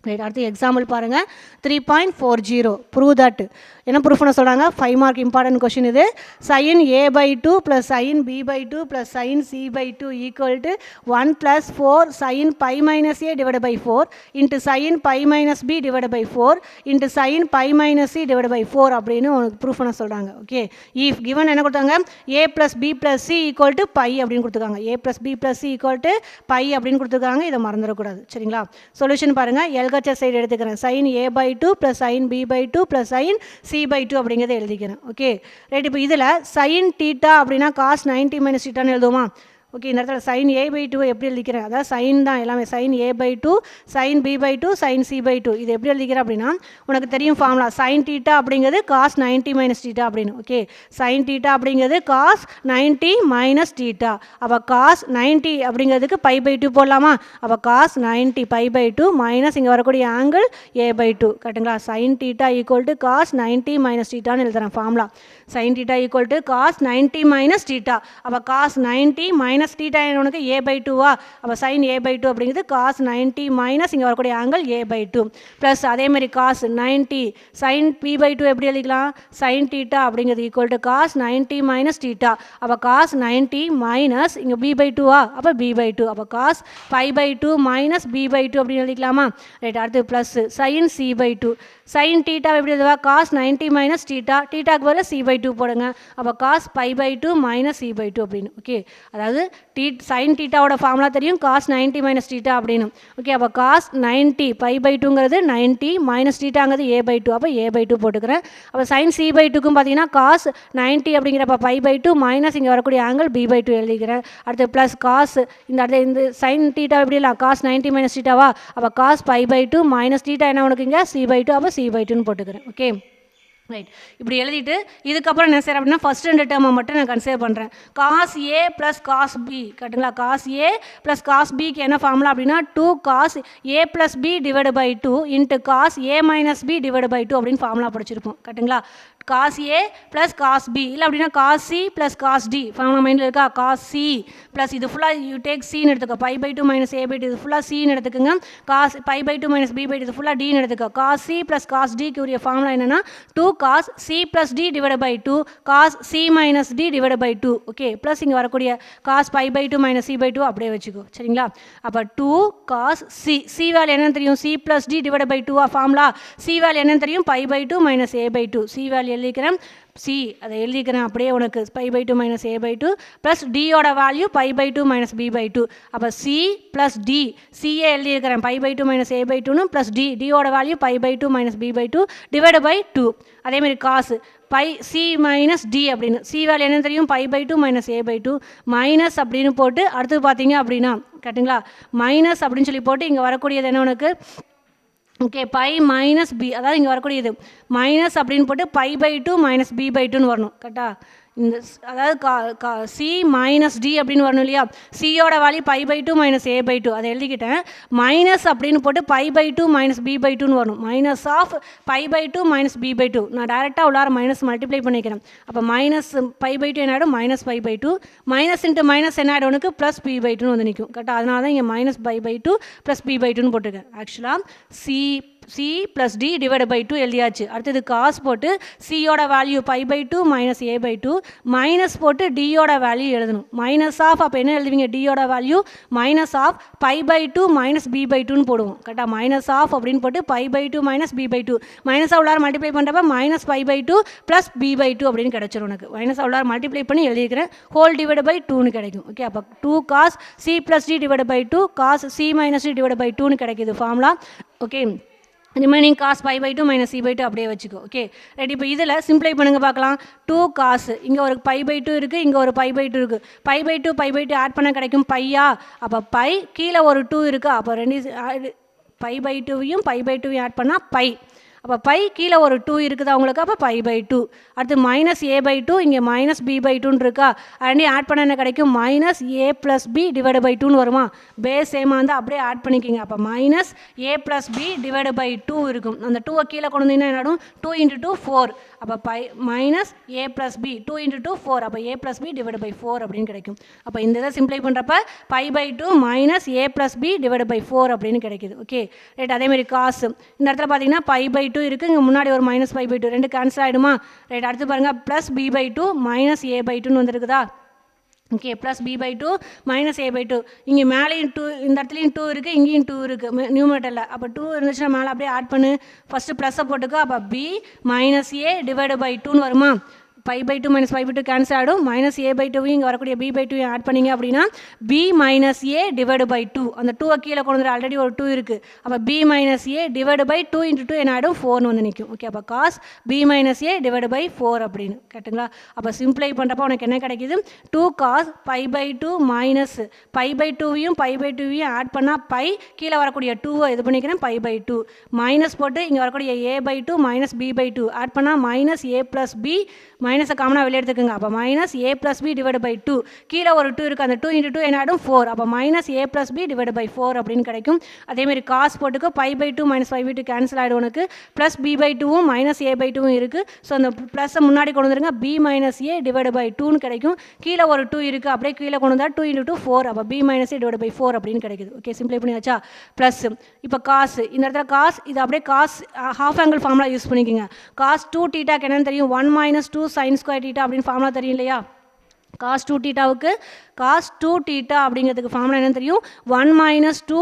right. அடுத்து எக்ஸாம்பிள் பாருங்கள். 3.40 ப்ரூவ் தட். என்ன ப்ரூஃப் பண்ண சொல்கிறாங்க? 5 மார்க் இம்பார்ட்டன்ட் கொஷின் இது. sin a/2 ப்ளஸ் sin b/2 ப்ளஸ் sin c/2 ஈக்குவல் டு 1 ப்ளஸ் 4 sin π minus a divide by 4 into sin π minus b divide by 4 into sin π minus c divide by 4 அப்படின்னு உனக்கு ப்ரூஃப் பண்ண சொல்கிறாங்க. ஓகே, இஃப் கிவன் என்ன கொடுத்தாங்க? a plus b plus c equal to π அப்படின்னு கொடுத்துருக்காங்க. a plus b plus c equal to π அப்படின்னு கொடுத்துருக்காங்க. இதை மறந்துடக்கூடாது. சரிங்களா? சொல்யூஷன் பாருங்கள். LHS சைடு எடுத்துக்கிறேன். sin a/2 ப்ளஸ் sin b/2 ப்ளஸ் sin c/2 அப்படிங்கிறத எழுதிக்கிறேன். Okay, right. இப்போ இதில் sin θ அப்படின்னா காஸ் 90 மைனஸ் θன்னு எழுதுவோமா? ஓகே, இந்த இடத்துல sin a/2 எப்படி எழுதிக்கிறேன்? அதாவது சைன் தான் எல்லாமே. sin a/2 sin b/2 sin c/2 இது எப்படி எழுதிக்கிறேன் அப்படின்னா உனக்கு தெரியும் ஃபார்முலா. sin θ அப்படிங்கிறது காஸ் 90 மைனஸ் θ அப்படின்னு. ஓகே, sin θ அப்படிங்கிறது காஸ் 90 மைனஸ் θ. அப்போ காஸ் 90 அப்படிங்கிறதுக்கு π/2 போடலாமா? அப்போ காஸ் 90 π/2 மைனஸ் இங்கே வரக்கூடிய ஆங்கிள் a/2. கரெக்டுங்களா? sin θ equal to cos 90 minus θன்னு எழுதுறேன் formula. sin θ equal to cos 90 minus θ. அப்போ காஸ் 90 மைனஸ் θ உனக்கு a/2வா? அப்போ sin a/2 அப்படிங்கிறது காஸ் 90 மைனஸ் இங்கே வரக்கூடிய ஆங்கிள் a/2 ப்ளஸ் அதேமாதிரி காஸ் 90 sin p/2 எப்படி எழுதிக்கலாம்? sin θ அப்படிங்கிறது ஈக்குவல் டு காஸ் 90 மைனஸ் θ. அப்போ காஸ் 90 மைனஸ் இங்கே b/2வா? அப்போ b/2. அப்போ காஸ் π/2 மைனஸ் b/2 அப்படின்னு எழுதிக்கலாமா? ரைட். அடுத்து ப்ளஸ் sin c/2. sin θ எப்படி எழுதுவா? Cos 90 minus θ. θக்கு பதில் c/2 போடுங்க. அப்போ காஸ் π/2 மைனஸ் c/2 அப்படின்னு. ஓகே, அதாவது sin θவோட ஃபார்முலா தெரியும். காஸ் 90 மைனஸ் θ அப்படின்னு. ஓகே, அப்போ காஸ் 90 π/2ங்கிறது 90 மைனஸ் θங்கிறது a/2. அப்போ a/2 போட்டுக்கிறேன். அப்போ sin c/2க்கும் பார்த்தீங்கன்னா காஸ் 90 அப்படிங்கிறப்ப π/2 மைனஸ் இங்கே வரக்கூடிய ஆங்கிள் b/2 எழுதிக்கிறேன். அடுத்து ப்ளஸ் காஸ் இந்த அடுத்து இந்த sin θ எப்படி இல்லை? காஸ் 90 மைனஸ் θவா? அப்போ காஸ் π/2 மைனஸ் θ என்ன உனக்கு இங்கே c/2. அப்போ c/2ன்னு போட்டுக்கிறேன். Okay, right. இப்படி எழுதிட்டு இதுக்கப்புறம் என்ன செய்கிறேன் அப்படின்னா ஃபஸ்ட் 2 டேர்மை மட்டும் நான் கன்சிடர் பண்ணுறேன். Cos A plus cos B. கரெக்டுங்களா? காஸ் ஏ ப்ளஸ் காஸ் பிக்கு என்ன ஃபார்முலா அப்படின்னா 2 cos A plus B divide by 2 into cos A minus B divide by 2 அப்படின்னு ஃபார்முலா படிச்சிருப்போம். கரெக்டுங்களா? Cos A plus cos B இல்லை அப்படின்னா cos C plus cos D formula மைண்டில் இருக்கா? காஸ் சி ப்ளஸ் இது ஃபுல்லாக யூ டேக் சின்னு எடுத்துக்கோ. π/2 மைனஸ் a/2 இது ஃபுல்லாக சின்னு எடுத்துக்கோங்க. காஸ் π/2 மைனஸ் b/2 இது ஃபுல்லாக டின்னு எடுத்துக்கோ. காஸ் சி ப்ளஸ் காஸ் டிக்கு உரிய ஃபார்முலா என்னென்னா 2 cos C plus D divide by 2 cos C minus D divide by 2. Okay, plus இங்கே வரக்கூடிய காஸ் π/2 மைனஸ் c/2 அப்படியே வச்சுக்கோ. சரிங்களா? அப்போ 2 காஸ் சி. சி வேல்யூ என்னன்னு தெரியும்? C plus D divide by 2 formula. C value என்னன்னு தெரியும்? π/2 மைனஸ் a/2. சி வேல்யூ எழுதிக்கிறேன். சி அதை எழுதிக்கிறேன் அப்படியே உனக்கு π/2 மைனஸ் a/2 ப்ளஸ் டியோட வேல்யூ π/2 மைனஸ் b/2. அப்போ சி ப்ளஸ் டி சிஏ எழுதியிருக்கிறேன் π/2 மைனஸ் a/2ன்னு ப்ளஸ் டியோட value π/2 minus b/2 divide by 2. அதேமாதிரி cos by C minus D அப்படின்னு. சி வேல்யூ என்ன தெரியும்? π/2 மைனஸ் a/2 மைனஸ் அப்படின்னு போட்டு அடுத்து பார்த்தீங்க அப்படின்னா கரெக்டுங்களா? மைனஸ் அப்படின்னு சொல்லி போட்டு இங்கே வரக்கூடியது என்ன உனக்கு? ஓகே, பை மைனஸ் பி அதாவது இங்கே வரக்கூடியது மைனஸ் அப்படின்னு போட்டு π/2 மைனஸ் b/2ன்னு வரணும். கரெக்டா? இந்த அதாவது சி மைனஸ் டி அப்படின்னு வரணும் இல்லையா? சியோட வேல்யூ π/2 மைனஸ் a/2 அதை எழுதிக்கிட்டேன். மைனஸ் அப்படின்னு போட்டு π/2 மைனஸ் b/2ன்னு வரணும். மைனஸ் ஆஃப் π/2 மைனஸ் b/2 நான் டேரெக்டாக உள்ளார மைனஸ் மல்டிப்ளை பண்ணிக்கிறேன். அப்போ மைனஸ் π/2 என்ன ஆகிடும்? மைனஸ் π/2 மைனஸ் இன்ட்டு மைனஸ் என்ன ஆகிடும் உனக்கு? ப்ளஸ் p/2ன்னு வந்து நிற்கும். கரெக்டாக? அதனால தான் இங்கே மைனஸ் π/2 ப்ளஸ் p/2ன்னு போட்டுருக்கேன். ஆக்சுவலாக C C plus D divide by 2 எழுதியாச்சு. அடுத்தது காஸ் போட்டு சியோட வேல்யூ π/2 மைனஸ் a/2 மைனஸ் போட்டு டியோட வேல்யூ எழுதணும். மைனஸ் ஆஃப் அப்போ என்ன எழுதுவீங்க, டியோட வேல்யூ மைனஸ் ஆஃப் π/2 மைனஸ் b/2ன்னு போடுவோம். கரெக்டாக மைனஸ் ஆஃப் அப்படின்னு போட்டு π/2 மைனஸ் b/2 மைனஸ் உள்ளார மல்டிப்ளை பண்ணுறப்ப மைனஸ் π/2 ப்ளஸ் b/2 அப்படின்னு கிடச்சிரும். உனக்கு மைனஸ் உள்ளார மல்டிப்ளை பண்ணி எழுதிக்கிறேன், ஹோல் டிவைட் பை 2ன்னு கிடைக்கும். ஓகே, அப்போ 2 cos C plus D divide by 2 cos C minus D divide by 2ன்னு கிடைக்குது formula. Okay, remaining cos π/2 minus c/2 அப்படியே வச்சுக்கோ. Okay right. இப்போ இதில் சிம்ப்ளை பண்ணுங்க பார்க்கலாம். 2 காசு இங்கே ஒரு π/2 இருக்குது, இங்கே ஒரு π/2 இருக்குது. π/2 ஆட் பண்ண கிடைக்கும் பையா. அப்போ பை கீழே ஒரு 2 இருக்குது. அப்போ ரெண்டு π/2வையும் π/2வையும் ஆட் பண்ணால் பை. அப்போ பை கீழே ஒரு 2 இருக்குது அவங்களுக்கு, அப்போ π/2. அடுத்து மைனஸ் a/2 இங்கே மைனஸ் b/2ன்னு இருக்கா, ரெண்டையும் ஆட் பண்ண என்ன கிடைக்கும், minus a plus B divide by 2ன்னு வருமா. பேஸ் சேமாக இருந்தால் அப்படியே ஆட் பண்ணிக்கிங்க. அப்போ minus a plus B divide by 2 இருக்கும். அந்த 2 கீழே கொண்டு வந்தீங்கன்னா என்னடும், 2 × 2 4. அப்போ மைனஸ் a ப்ளஸ் பி 2 × 2 4. அப்போ a plus B divide by 4 அப்படின்னு கிடைக்கும். அப்போ இந்த இதை சிம்ப்ளை பண்ணுறப்ப π/2 minus a plus B divide by 4 அப்படின்னு கிடைக்குது. Okay right. அதேமாதிரி காசு இந்த இடத்துல பார்த்தீங்கன்னா π/2 இருக்குது, இங்கே முன்னாடி ஒரு மைனஸ் π/2 ரெண்டு கேன்சல் ஆகிடுமா. ரைட். அடுத்து பாருங்கள் ப்ளஸ் b/2 மைனஸ் a/2ன்னு வந்துருக்குதா. Okay, plus b/2 minus a/2 இங்கே மேலேயும் 2, இந்த இடத்துலையும் 2 இருக்குது, இங்கேயும் 2 இருக்குது நியூமரேட்டரில். அப்போ 2 இருந்துச்சுன்னா மேலே அப்படியே ஆட் பண்ணு, ஃபஸ்ட்டு ப்ளஸ்ஸை போட்டுக்கோ. அப்போ b minus a divide by 2ன்னு வருமா. π/2 மைனஸ் π/2 கேன்சல் ஆகிடும். மைனஸ் a/2வையும் இங்கே வரக்கூடிய b/2வையும் ஆட் பண்ணிங்க அப்படின்னா b minus a divide by 2. அந்த 2 கீழே கொண்டு வந்து ஆல்ரெடி ஒரு 2 இருக்குது. அப்போ b minus a divide by 2 × 2 என்ன ஆகிடும், 4ன்னு வந்து நிற்கும். ஓகே, அப்போ cos b minus a divide by 4 அப்படின்னு கேட்டுங்களா. அப்போ சிம்ப்ளை பண்ணுறப்போ உனக்கு என்ன கிடைக்கிது, 2 காஸ் π/2 மைனஸ் π/2வையும் π/2வையும் ஆட் பண்ணால் பை கீழே வரக்கூடிய 2வை இது பண்ணிக்கிறேன் π/2 மைனஸ் போட்டு இங்கே வரக்கூடிய a/2 மைனஸ் b/2 ஆட் பண்ணால் மைனஸ் a ப்ளஸ் பி மைனஸை காமனாக வெளியே எடுத்துக்கோங்க. அப்போ minus a plus B divide by 2 கீழே ஒரு 2 இருக்குது, அந்த 2 × 2 என்ன ஆகிடும் 4. அப்போ minus a plus B divide by 4 அப்படின்னு கிடைக்கும். அதேமாதிரி காசு போட்டுக்கோ, π/2 மைனஸ் π/2 கேன்சல் ஆகிடும் உனக்கு. ப்ளஸ் b/2வும் மைனஸ் a/2வும் இருக்குது. ஸோ அந்த ப்ளஸ்ஸை முன்னாடி கொண்டு வந்துருங்க, b minus a divide by 2ன்னு கிடைக்கும். கீழே ஒரு 2 இருக்குது, அப்படியே கீழே கொண்டு வந்தால் 2 × 2 4. அப்போ b minus a divide by 4 அப்படின்னு கிடைக்குது. ஓகே, சிம்ப்ளை பண்ணியாச்சா. ப்ளஸ் இப்போ காசு இந்த இடத்துல காசு இது அப்படியே காசு ஹாஃப் ஆங்கிள் ஃபார்முலா யூஸ் பண்ணிக்கோங்க. காஸ் 2 தீட்டாக்கு என்னன்னு தெரியும், 1 மைனஸ் 2 sin ஸ்கொயர் தீட்டா அப்படின்னு ஃபார்முலா தெரியும் இல்லையா. காஸ் 2 தீட்டாவுக்கு காஸ் 2 தீட்டா அப்படிங்கிறதுக்கு ஃபார்முலா என்ன தெரியும், 1 மைனஸ் 2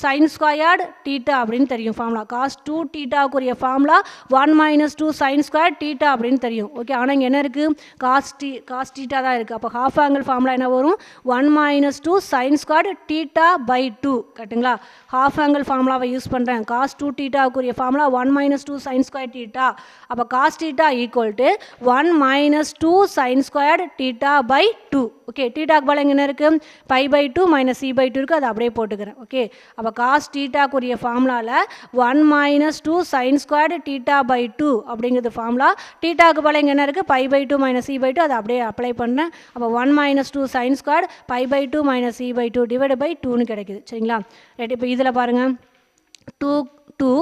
சைன் ஸ்கொயர்டு தீட்டா அப்படின்னு தெரியும் ஃபார்முலா. காஸ் 2 தீட்டாவுக்குரிய formula 1 minus 2 sine square theta அப்படின்னு தெரியும். ஓகே, ஆனால் இங்கே என்ன இருக்குது, காஸ் தீட்டா தான் இருக்குது. அப்போ ஹாஃப் ஆங்கிள் ஃபார்முலா என்ன வரும், 1 minus 2 sine squared theta by 2 கரெக்டுங்களா. ஹாஃப் ஆங்கிள் ஃபார்முலாவை யூஸ் பண்ணுறேன். காஸ் 2 தீட்டாவுக்குரிய formula 1 minus 2 sine square theta. அப்போ cos theta equal to 1 minus 2 sine squared theta by 2. Okay, தீட்டாக்கு பால் எங்கே இருக்குது, π/2 மைனஸ் c/2 இருக்குது, அதை அப்படியே போட்டுக்கிறேன். ஓகே, அப்போ காஸ் தீட்டாக்குரிய ஃபார்முலாவில் 1 minus 2 sine squared theta by 2 அப்படிங்கிறது ஃபார்முலா. தீட்டாக்கு பால் எங்கே என்ன இருக்குது, π/2 மைனஸ் c/2, அதை அப்படியே அப்ளை பண்ணேன். அப்போ 1 minus 2 sine squared π/2 minus c/2 divide by 2ன்னு கிடைக்குது. சரிங்களா. ரைட். இப்போ இதில் பாருங்கள் 2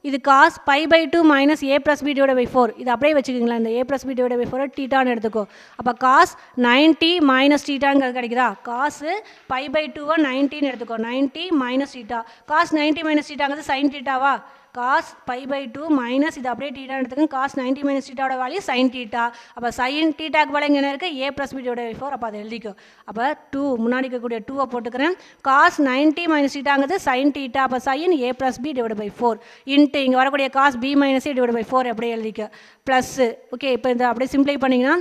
இது cos π/2 minus a plus B divide by 4. இது அப்படியே வச்சுக்கிங்களா, இந்த a plus B divide by 4 தீட்டான்னு எடுத்துக்கோ. அப்போ காஸ் 90 மைனஸ் தீட்டாங்கிறது கிடைக்குதா. காசு π/2 90ன்னு எடுத்துக்கோ, 90 மைனஸ் தீட்டா. காஸ் 90 மைனஸ் தீட்டாங்கிறது சைன் தீட்டாவா. காஸ் π/2 மைனஸ் இது அப்படியே தீட்டான்னு எடுத்துக்கோங்க. காஸ் 90 மைனஸ் தீட்டாவோட வேல்யூ சைன் தீட்டா. அப்போ சைன் தீட்டாக்கு வேலை என்ன இருக்குது, a plus B divide by 4. அப்போ அதை எழுதிக்கோ. அப்போ 2 முன்னாடி இருக்கக்கூடிய 2வை போட்டுக்கிறேன். காஸ் 90 மைனஸ் தீட்டாங்கிறது சைன் தீட்டா. அப்போ sine a plus B divide by 4 into இங்கே வரக்கூடிய cos b minus a divide by 4 அப்படியே எழுதிக்க ப்ளஸ்ஸு. ஓகே, இப்போ இந்த அப்படியே சிம்ப்ளை பண்ணிங்கன்னா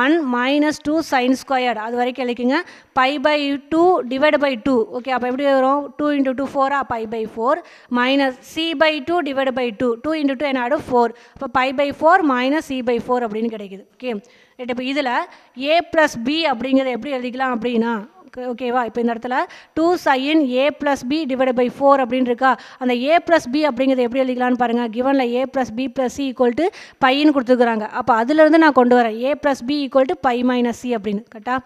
1 மைனஸ் 2 சைன் ஸ்கொயர்டு அது வரைக்கும் எழுதிக்கங்க. π/2 டிவைட் பை 2. ஓகே, அப்போ எப்படி வரும், 2 × 2 4 π/4 மைனஸ் c/2 டிவைட் பை 2. 2 × 2 என்ன ஆகிடும் 4. அப்போ π/4 மைனஸ் c/4 அப்படின்னு கிடைக்குது. Okay right. இப்போ இதில் a ப்ளஸ் b அப்படிங்கிறத எப்படி எழுதிக்கலாம் அப்படின்னா, ஓகேவா, இப்போ இந்த இடத்துல 2 sin a plus B divide by 4 அப்படின்னு இருக்கா. அந்த a ப்ளஸ் பி அப்படிங்கிறத எப்படி எழுதிக்கலான்னு பாருங்கள். கிவனில் a plus b plus c equal to பைன்னு கொடுத்துருக்குறாங்க. அப்போ அதிலிருந்து நான் கொண்டு வரேன் a plus b equal to pi minus c அப்படின்னு. கரெக்டாக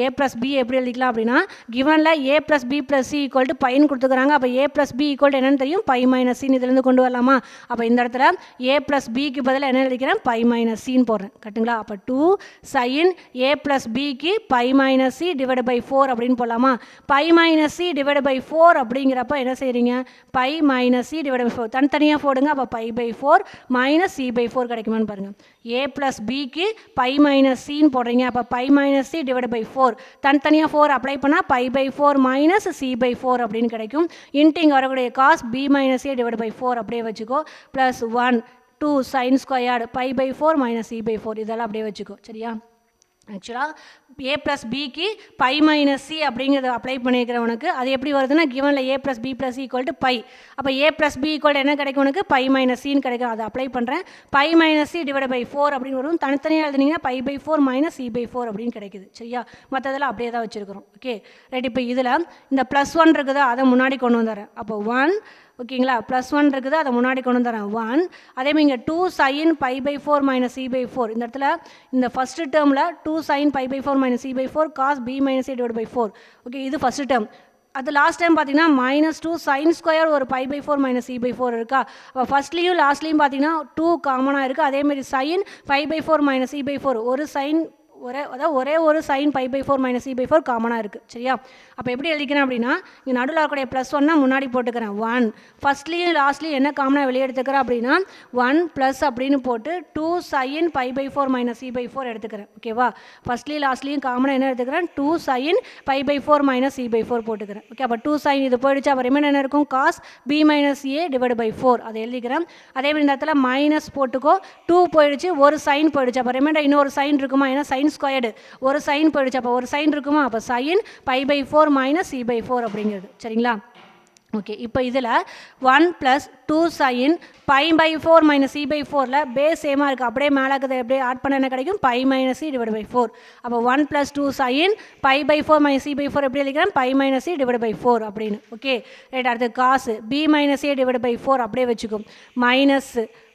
ஏ ப்ளஸ் பி எப்படி எழுதிக்கலாம் அப்படின்னா கிவனில் a plus b plus c equal to பைன்னு கொடுத்துக்கிறாங்க. அப்போ ஏ ப்ளஸ் பி ஈக்குவல் என்னன்னு தெரியும், பை மைனஸ் சின்னு இதுலேருந்து கொண்டு வரலாமா. அப்போ இந்த இடத்துல ஏ ப்ளஸ் பிக்கு பதிலாக என்ன எழுதிக்கிறேன், பை மைனஸ் சின்னு போடுறேன். கரெக்டுங்களா. அப்போ 2 sin ஏ ப்ளஸ் பிக்கு pi minus C divide by 4 அப்படின்னு போடலாமா. Pi minus C divide by 4 அப்படிங்கிறப்ப என்ன செய்கிறீங்க, pi minus C divide by 4 தனித்தனியாக போடுங்க. அப்போ pi by 4 minus C by 4 கிடைக்குமான்னு பாருங்கள். ஏ ப்ளஸ் பிக்கு பை மைனஸ் சின்னு போடுறீங்க. அப்போ pi minus C divide by 4 தனித்தனியாக 4 அப்ளை பண்ணால் pi by 4 minus C by 4 அப்படின்னு கிடைக்கும். இன்ட்டிங் வரக்கூடிய cos B minus A divide by 4 அப்படியே வச்சுக்கோ. Plus 1 2 sin squared pi by 4 minus C by 4 இதெல்லாம் அப்படியே வச்சுக்கோ. சரியா. ஆக்சுவலாக ஏ ப்ளஸ் பிக்கு பை மைனஸ் சி அப்படிங்கிறத அப்ளை பண்ணியிருக்கிறவனுக்கு அது எப்படி வருதுன்னா கிவனில் a plus b plus equal to pi. அப்போ ஏ ப்ளஸ் பி ஈக்குவல் என்ன கிடைக்கும் உனக்கு, பை மைனஸ் சின்னு கிடைக்கும். அதை அப்ளை பண்ணுறேன். Pi minus C divide by 4 அப்படின்னு வரும். தனித்தனியாக எழுதுனீங்கன்னா pi by 4 minus C by 4 அப்படின்னு கிடைக்குது. சரியா. மற்றதெல்லாம் அப்படியே தான் வச்சுருக்கிறோம். Okay right. இப்போ இதில் இந்த ப்ளஸ் 1 இருக்குதா அதை முன்னாடி கொண்டு வந்துடுறேன். அப்போ 1 ஓகேங்களா, ப்ளஸ் 1 இருக்குது அதை முன்னாடி கொண்டு வந்துடுறேன் 1. அதேமாதிரி இங்கே 2 sin pi by 4 minus C by 4 இந்த இடத்துல இந்த ஃபஸ்ட்டு டேர்மில் 2 sin pi by 4 minus C by 4 cos B minus A divide by 4. Okay இது ஃபஸ்ட்டு டேர்ம். அது லாஸ்ட் டைம் பார்த்தீங்கன்னா -2 sin ஸ்கொயர் ஒரு pi by 4 minus C by 4 இருக்கா. அப்போ ஃபஸ்ட்லேயும் லாஸ்ட்லேயும் பார்த்தீங்கன்னா 2 காமனாக இருக்குது. அதேமாதிரி sin pi by 4 minus C by 4 ஒரு சைன் ஒரே ஒரு sine pi by 4 minus C by 4 காமனாக இருக்குது. சரியா. அப்போ எப்படி எழுதிக்கிறேன் அப்படின்னா இங்கே நடுவில் இருக்கக்கூடிய ப்ளஸ் 1 முன்னாடி போட்டுக்கிறேன் 1. ஃபஸ்ட்லேயும் லாஸ்ட்லேயும் என்ன காமனாக வெளியே எடுத்துக்கிறேன் அப்படின்னா 1 ப்ளஸ் அப்படின்னு போட்டு 2 sin pi by 4 minus C by 4 எடுத்துக்கிறேன். ஓகேவா. ஃபஸ்ட்லேயும் லாஸ்ட்லேயும் காமனாக என்ன எடுத்துக்கிறேன் 2 sin pi by 4 minus C by 4 போட்டுக்கிறேன். ஓகே அப்போ 2 sin இது போயிடுச்சு. அப்போ ரிமைன் என்ன இருக்கும், cos B minus A divide by 4 அதை எழுதிக்கிறேன். அதேமாதிரி இந்த இடத்துல மைனஸ் போட்டுக்கோ. 2 போயிடுச்சு, ஒரு சைன் போயிடுச்சு. அப்போ ரிமைண்டர் இன்னொரு சைன் இருக்குமா, ஏன்னா சைன் ஸ்கொயர்டு ஒரு சைன் போயிடுச்சு. அப்போ ஒரு சைன் இருக்குமா, அப்போ sine pi by 4 minus C by 4 அப்படிங்கிறது. சரிங்களா. ஓகே இப்போ இதில் 1 plus 2 sin pi by 4 minus C by 4ல் பேஸ் சேமாக இருக்குது. அப்படியே மேலே இருக்குது அப்படியே ஆட் பண்ண என்ன கிடைக்கும், pi minus C divide by 4. அப்போ 1 plus 2 sin pi by 4 minus C by 4 எப்படி எழுதிக்கிறேன், pi minus C divide by 4 அப்படின்னு. Okay right. அடுத்து cos B minus A divide by 4 அப்படியே வச்சுக்கும். மைனஸ்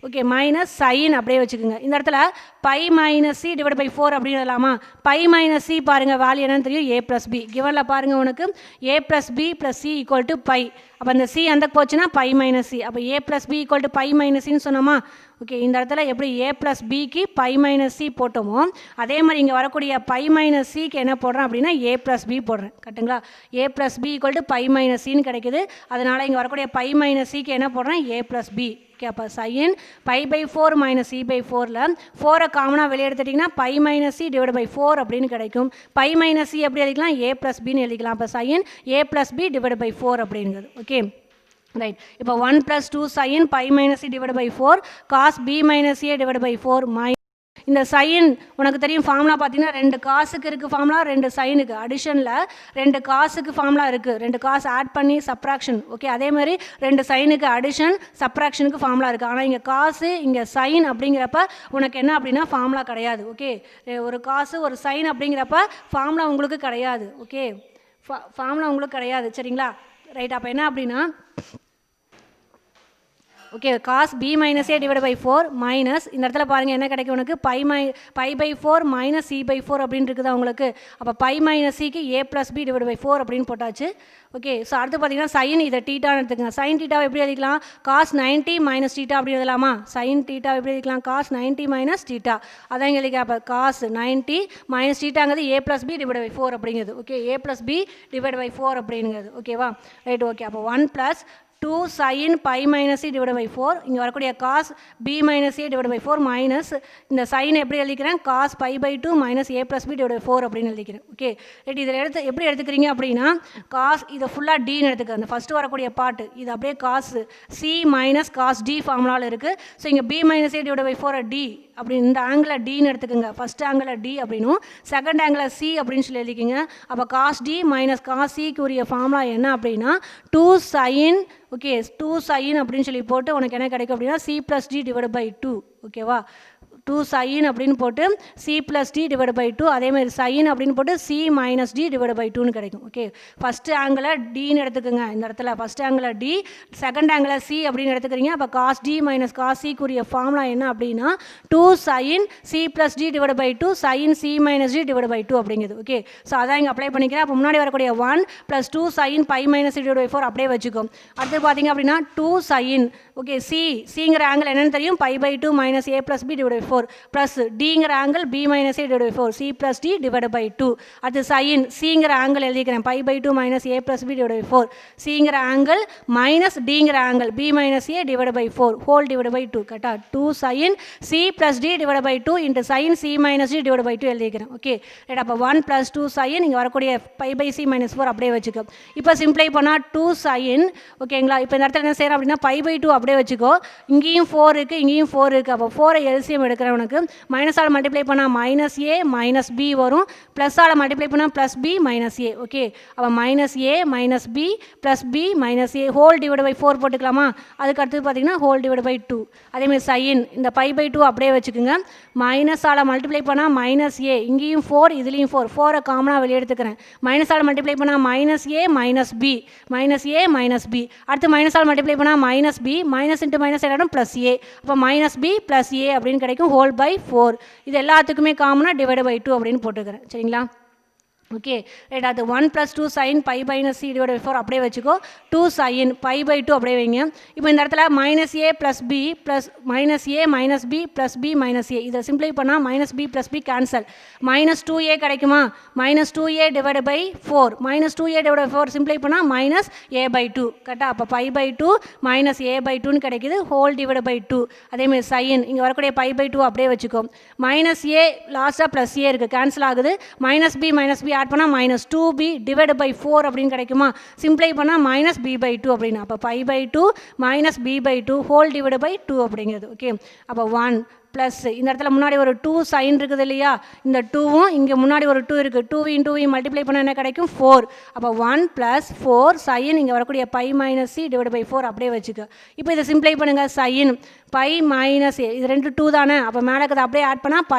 ஓகே மைனஸ் சைன் அப்படியே வச்சுக்கோங்க. இந்த இடத்துல pi minus C divide by 4 அப்படின்னு எழுதலாமா. பை மைனஸ் சி பாருங்கள் வேல்யூ என்னன்னு தெரியும், ஏ ப்ளஸ் பி. கிவனில் பாருங்கள் உனக்கு a plus b plus c equal to pi. அப்போ அந்த சி அந்த போச்சுன்னா பை மைனஸ் சி. அப்போ a plus b equal to pi minus சின்னு சொன்னோமா. ஓகே இந்த இடத்துல எப்படி ஏ ப்ளஸ் பிக்கு பை மைனஸ் சி போட்டோமோ அதே மாதிரி இங்கே வரக்கூடிய பை மைனஸ் சிக்கு என்ன போடுறேன் அப்படின்னா ஏ ப்ளஸ் பி போடுறேன். கரெக்டுங்களா. A plus b equal to pi minus சின்னு கிடைக்குது. அதனால் இங்கே வரக்கூடிய பை மைனஸ் சிக்கு என்ன போடுறேன், ஏ ப்ளஸ் பி. ஓகே அப்போ sine pi by 4 minus C by 4ல் 4 காமனாக வெளியே எடுத்துட்டிங்கன்னா pi minus C divide by 4 அப்படின்னு கிடைக்கும். பை மைனஸ் சி எப்படி எழுதிக்கலாம், ஏ ப்ளஸ் பின்னு எழுதிக்கலாம். அப்போ sine A plus B divide by 4 அப்படிங்கிறது. Okay right. இப்போ 1 plus 2 sin pi minus C divide by 4 cos B minus A divide by 4 இந்த சைன் உனக்கு தெரியும் ஃபார்முலா பார்த்தீங்கன்னா 2 காசுக்கு இருக்குது ஃபார்முலா, 2 சைனுக்கு. அடிஷனில் 2 காசுக்கு ஃபார்முலா இருக்குது, 2 காசு ஆட் பண்ணி சப்ராக்ஷன். ஓகே அதே மாதிரி 2 சைனுக்கு அடிஷன் சப்ராக்ஷனுக்கு ஃபார்முலா இருக்குது. ஆனால் இங்கே காசு இங்கே சைன் அப்படிங்கிறப்ப உனக்கு என்ன அப்படின்னா ஃபார்முலா கிடையாது. ஓகே ஒரு காசு ஒரு சைன் அப்படிங்கிறப்ப ஃபார்முலா உங்களுக்கு கிடையாது. ஓகே ஃபார்முலா உங்களுக்கு கிடையாது. சரிங்களா ரைட். அப்போ என்ன அப்படின்னா okay cos B minus A divide by 4 minus இந்த இடத்துல பாருங்கள் என்ன கிடைக்கும் உனக்கு, pi by 4 minus C by 4 அப்படின்னு இருக்குதா உங்களுக்கு. அப்போ பை மைனஸ் சிக்கு A plus B divide by 4 அப்படின்னு போட்டாச்சு. ஓகே ஸோ அடுத்து பார்த்தீங்கன்னா சைன் இதை டீட்டான்னு எடுத்துக்கங்க. சைன் டீட்டாவை எப்படி எழுதிக்கலாம், காஸ் 90 மைனஸ் டீட்டா அப்படி எழுதலாமா. சைன் டீட்டா எப்படி எழுதிக்கலாம், காஸ் 90 மைனஸ் டீட்டா. அதான் இங்கே எழுதிக்க. அப்போ காஸ் 90 மைனஸ் டீட்டாங்கிறது a plus B divide by 4 அப்படிங்கிறது. Okay a plus B divide by 4 அப்படிங்கிறது. ஓகேவா ரைட். ஓகே அப்போ 1 plus 2 sin pi minus C divide by 4 இங்கே வரக்கூடிய cos B minus A divide by 4 minus இந்த சைன் எப்படி எழுதிக்கிறேன், cos pi by 2 minus a plus B divide by 4 அப்படின்னு எழுதிக்கிறேன். Okay right. இதில் எப்படி எடுத்துக்கிறீங்க அப்படின்னா காஸ் இதை ஃபுல்லாக டின்னு எடுத்துக்க. அந்த ஃபஸ்ட்டு வரக்கூடிய பாட்டு இது அப்படியே cos C minus cos D ஃபார்முலாவில் இருக்குது. ஸோ இங்கே B minus A divide by 4 D அப்படி இந்த ஆங்கிளில் டின்னு எடுத்துக்கோங்க. ஃபஸ்ட் ஆங்கிளில் டி அப்படின்னும் செகண்ட் ஆங்கிளில் சி அப்படின்னு சொல்லி எழுதிக்கிங்க. அப்போ காஸ் டி மைனஸ் காஸ் சிக்கு உரிய ஃபார்முலா என்ன அப்படின்னா 2 sin ஓகே 2 sin அப்படின்னு சொல்லி போட்டு உனக்கு என்ன கிடைக்கும் அப்படின்னா C plus D divide by 2. ஓகேவா 2 sin அப்படின்னு போட்டு c + d டிவைட் பை 2, அதே மாதிரி sin அப்படின்னு போட்டு c - d டிவைட் பை 2ன்னு கிடைக்கும். ஓகே, ஃபர்ஸ்ட் ஆங்கிளை dன்னு எடுத்துக்கோங்க. இந்த இடத்துல ஃபர்ஸ்ட் ஆங்கிளை d, செகண்ட் ஆங்கிளை c அப்படின்னு எடுத்துக்கிறீங்க. அப்போ cos d - cos c குரிய ஃபார்முலா என்ன அப்படின்னா 2 sin c + d divide by 2 sin c - d divide by 2 அப்படிங்கிறது. ஓகே, ஸோ அதான் இங்கே அப்ளை பண்ணிக்கிறேன். அப்போ முன்னாடி வரக்கூடிய 1 + 2 sin π - c டிவைட் பை 4 அப்படியே வச்சுக்கோ. அடுத்து பார்த்தீங்க அப்படின்னா 2 sin, ஓகே, சிங்கிற ஆங்கிள் என்னன்னு தெரியும், π by 2 - a + b divide by 4 plus டிங்கிற angle b - a divide by 4 c + d divide by 2. அடுத்து sin, சிங்கிற ஆங்கிள் எழுதிக்கிறேன், π by 2 - a + b divide by 4 சிங்கிற ஆங்கிள் மைனஸ் டிங்கிற angle b - a divide by 4 whole divide by 2. கரெக்டா, 2 sin c + d divide by 2 into sin c - d divide by 2 எழுதிக்கிறேன். Okay right, அப்போ 1 + 2 sin இங்கே வரக்கூடிய π by c - 4 அப்படியே வச்சுக்கோ. இப்போ சிம்ப்ளை பண்ணால் 2 sin, ஓகேங்களா. இப்போ இந்த இடத்துல என்ன செய்கிறோம் அப்படின்னா π பை 2 அப்படியே வச்சுக்கோ. இங்கேயும் 4 இருக்குது, இங்கேயும் 4 இருக்குது. அப்போ 4 எல்சிஎம் எடுக்கிறவனுக்கு மைனஸால் மல்டிப்ளை பண்ணால் -a - b வரும், ப்ளஸ்ஸால் மல்டிப்ளை பண்ணால் +b - a. ஓகே, அப்போ -a - b + b - a whole divide by 4 போட்டுக்கலாமா. அதுக்கு அடுத்து பார்த்தீங்கன்னா ஹோல் டிவைட் பை 2. அதேமாதிரி sin இந்த π பை 2 அப்படியே வச்சுக்கோங்க. மைனஸால் மல்டிப்ளை பண்ணால் -a, இங்கேயும் 4 இதுலேயும் 4, 4 காமனாக வெளியே எடுத்துக்கிறேன். மைனஸால் மல்டிப்ளை பண்ணால் -a - b - b அடுத்து மைனஸால் மல்டிப்ளை பண்ணால் -b மைனஸ் இன்ட்டு மைனஸ் ஆகிடும் +a. அப்போ -b + a அப்படின்னு கிடைக்கும் ஹோல் பை 4. இது எல்லாத்துக்குமே காமனாக டிவைட் பை 2 அப்படின்னு போட்டுக்கிறேன். சரிங்களா. ஓகே ரைட், அது 1 + 2 sin π - c டிவைட் பை 4 அப்படியே வச்சுக்கோ. 2 sin π பை 2 அப்படியே வைங்க. இப்போ இந்த இடத்துல -a + b plus -a - b + b - a இதை சிம்ப்ளை பண்ணால் -b + b கேன்சல், -2a கிடைக்குமா. -2a divide by 4 -2a divide by 4 simply பண்ணால் -a பை 2. கரெக்டாக, அப்போ π பை 2 - a பை 2ன்னு கிடைக்குது ஹோல் டிவைட் பை 2. அதேமாதிரி sin இங்கே வரக்கூடிய π பை 2 அப்படியே வச்சுக்கோ. -a லாஸ்ட்டாக +a இருக்குது, கேன்சல் ஆகுது. -b - b ஆட் பண்ணால் -2b டிவைட் பை 4 அப்படின்னு கிடைக்குமா. சிம்ப்ளை பண்ணால் -b பை 2 அப்படின்னு. அப்போ π by 2 - b by 2 whole divide by 2 அப்படிங்கிறது. ஓகே, அப்போ 1 ப்ளஸ் இந்த இடத்துல முன்னாடி ஒரு 2 sin இருக்குது இல்லையா, இந்த 2வும் இங்கே முன்னாடி ஒரு 2 இருக்குது, 2 மல்டிப்ளை பண்ண என்ன கிடைக்கும் 4. அப்போ 1 + 4 sin இங்கே வரக்கூடிய π - c டிவைட் பை 4 அப்படியே வச்சுக்க. இப்போ இதை சிம்ப்ளை பண்ணுங்கள். sin π - a இது 2 2 தானே, அப்போ மேலே இருக்கிறது அப்படியே ஆட் பண்ணால் π -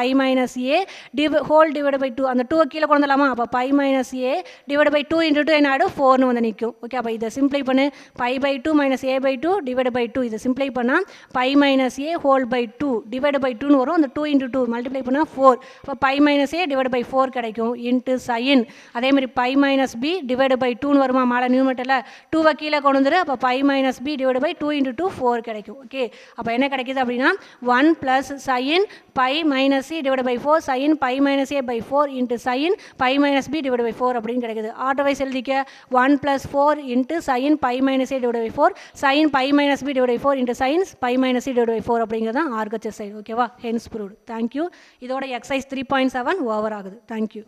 a ஹோல் டிவைட் பை 2. அந்த 2 கீழே கொண்டு வரலாமா. அப்போ π - a டிவைட் பை 2 × 2 என்ன ஆகிடும் 4ன்னு வந்து நிற்கும். ஓகே, அப்போ இதை சிம்ப்ளை பண்ணு. π by 2 - a by 2 divide by 2 இதை சிம்ப்ளை பண்ணால் π - a whole by 2 divide by 2ன்னு வரும். அந்த 2 × 2 மல்டிப்ளை பண்ணால் 4. அப்போ π - a டிவைட் பை 4 கிடைக்கும் இன்ட்டு sin. அதேமாதிரி π - b டிவைட் பை 2ன்னு வருமா, மேலே நியூமேட்டரில் 2வை கீழே கொண்டு வந்துரு. அப்போ π - b டிவைட் பை 2 × 2 4 கிடைக்கும். ஓகே, அப்போ என்ன கிடைக்குது அப்படின்னா 1 + sin π - c divide by 4 sin π - a by 4 into sin π - b divide by 4 அப்படின்னு கிடைக்குது. ஆட்டோவைஸ் எழுதிக்க 1 + 4 into sin π - a divide by 4 sin π - b divide by 4 into sin π - c divide by 4 அப்படிங்கிறது தான் RHS சைடு. ஓகேவா, ஹென்ஸ் ப்ரூவ்டு. தேங்க்யூ. இதோட exercise 3.7 over ஆகுது. Thank you.